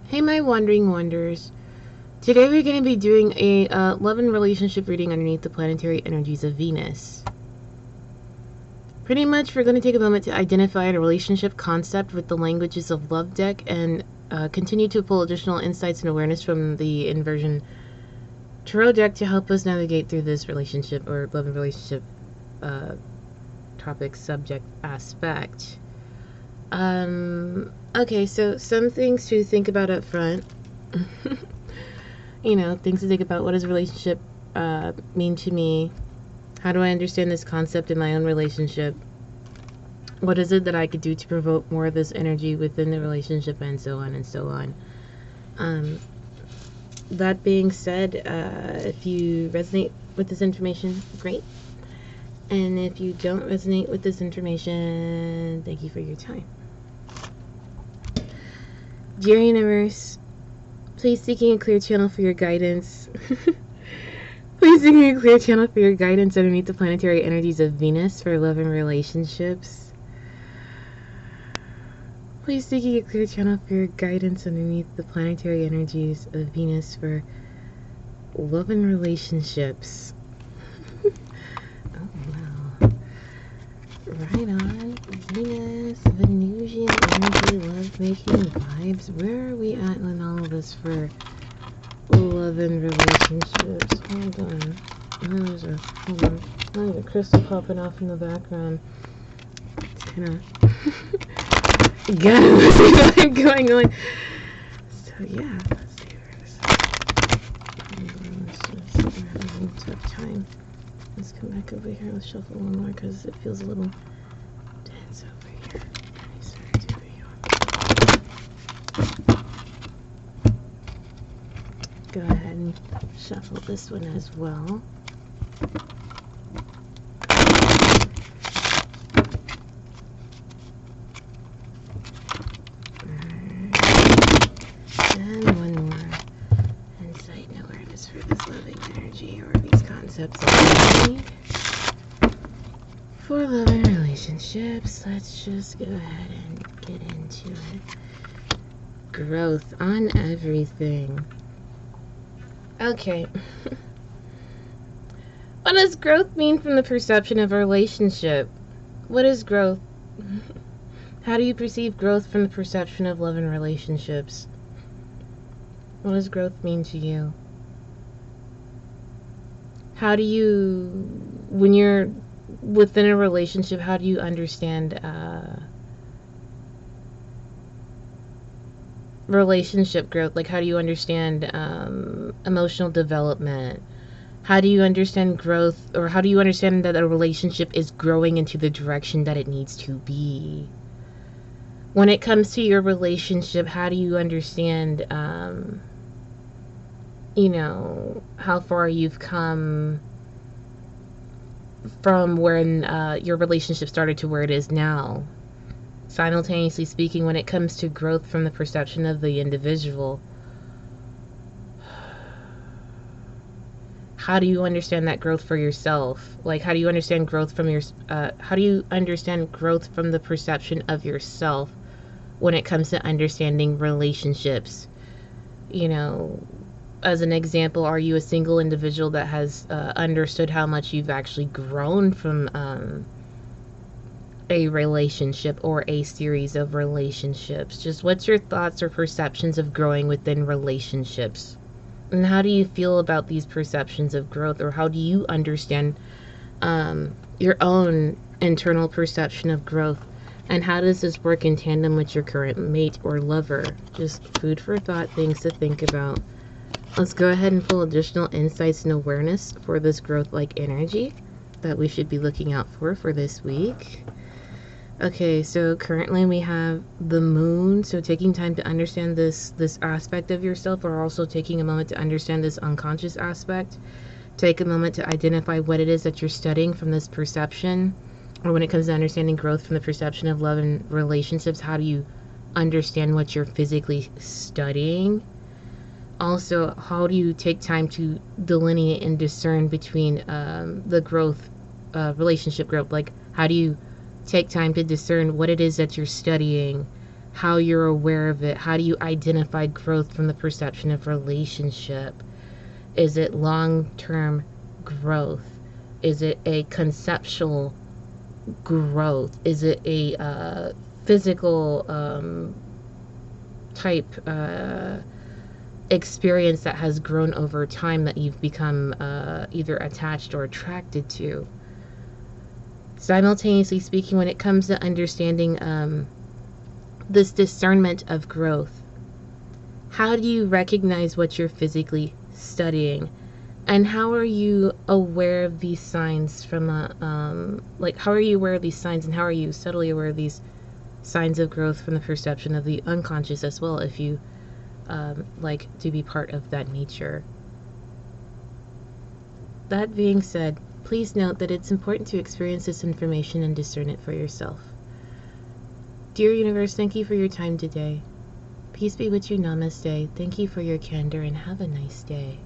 Hey, my wandering wonders. Today we're going to be doing a love and relationship reading underneath the planetary energies of Venus. Pretty much, we're going to take a moment to identify a relationship concept with the languages of love deck and continue to pull additional insights and awareness from the Inversion tarot deck to help us navigate through this relationship or love and relationship topic, subject, aspect. Okay, so some things to think about up front. Things to think about. What does a relationship mean to me? How do I understand this concept in my own relationship? What is it that I could do to provoke more of this energy within the relationship, and so on and so on. That being said, if you resonate with this information, great. And if you don't resonate with this information, thank you for your time. Dear Universe, please seeking a clear channel for your guidance. Please seeking a clear channel for your guidance underneath the planetary energies of Venus for love and relationships. Please seeking a clear channel for your guidance underneath the planetary energies of Venus for love and relationships. Oh, wow. Right on. Venus, Venusian energy, love-making vibes. Where are we at in all of this for love and relationships? Hold on. There's a crystal popping off in the background. It's kind of going on. So yeah, let's see where this is. We're having a tough time. Let's come back over here. Let's shuffle one more because it feels a little dense over here. Go ahead and shuffle this one as well. And one more insight and awareness for this loving energy or these concepts that we need for love and relationships. Let's just go ahead and get into it. Growth on everything. Okay. What does growth mean from the perception of a relationship? What is growth? How do you perceive growth from the perception of love and relationships? What does growth mean to you? How do you, when you're within a relationship, how do you understand relationship growth? Like, how do you understand emotional development? How do you understand growth, or how do you understand that a relationship is growing into the direction that it needs to be? When it comes to your relationship, how do you understand how far you've come from when your relationship started to where it is now? Simultaneously speaking, when it comes to growth from the perception of the individual, how do you understand that growth for yourself? Like, how do you understand growth from your how do you understand growth from the perception of yourself when it comes to understanding relationships? As an example, are you a single individual that has understood how much you've actually grown from a relationship or a series of relationships? Just what's your thoughts or perceptions of growing within relationships? And how do you feel about these perceptions of growth, or how do you understand your own internal perception of growth? And how does this work in tandem with your current mate or lover? Just food for thought, things to think about. Let's go ahead and pull additional insights and awareness for this growth-like energy that we should be looking out for this week. Okay, so currently we have the moon, so taking time to understand this aspect of yourself, or also taking a moment to understand this unconscious aspect. Take a moment to identify what it is that you're studying from this perception, or when it comes to understanding growth from the perception of love and relationships, how do you understand what you're physically studying? Also, how do you take time to delineate and discern between the growth, relationship growth? Like, how do you take time to discern what it is that you're studying? how you're aware of it. How do you identify growth from the perception of relationship? Is it long-term growth? Is it a conceptual growth? Is it a physical type experience that has grown over time that you've become either attached or attracted to? Simultaneously speaking, when it comes to understanding this discernment of growth, how do you recognize what you're physically studying? And how are you aware of these signs from how are you aware of these signs, and how are you subtly aware of these signs of growth from the perception of the unconscious as well, if you like to be part of that nature? That being said, please note that it's important to experience this information and discern it for yourself. Dear Universe, thank you for your time today. Peace be with you. Namaste. Thank you for your candor, and have a nice day.